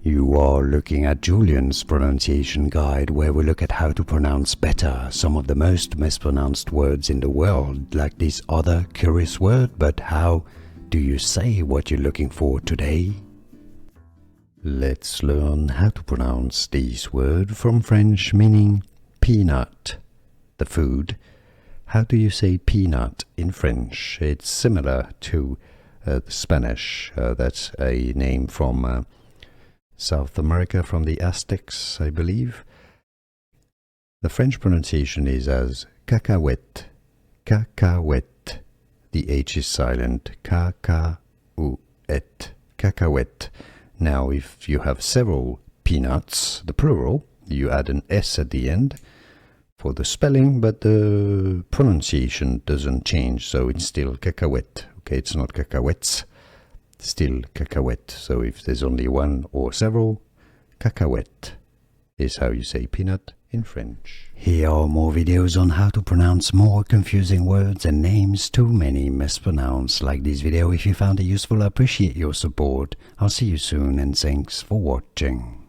You are looking at Julian's pronunciation guide, where we look at how to pronounce better some of the most mispronounced words in the world, like this other curious word. But how do you say what you're looking for today? Let's learn how to pronounce this word from French, meaning peanut, the food. How do you say peanut in French? It's similar to Spanish. That's a name from South America, from the Aztecs, I believe. The French pronunciation is as cacahuète, cacahuète. The H is silent, cacahuète, cacahuète. Now, if you have several peanuts, the plural, you add an S at the end for the spelling, but the pronunciation doesn't change, so it's still cacahuète. Okay, it's not cacahuètes, still cacahuète. So if there's only one or several, cacahuète is how you say peanut in French. Here are more videos on how to pronounce more confusing words and names too many mispronounced. Like this video if you found it useful. I appreciate your support. I'll see you soon and thanks for watching.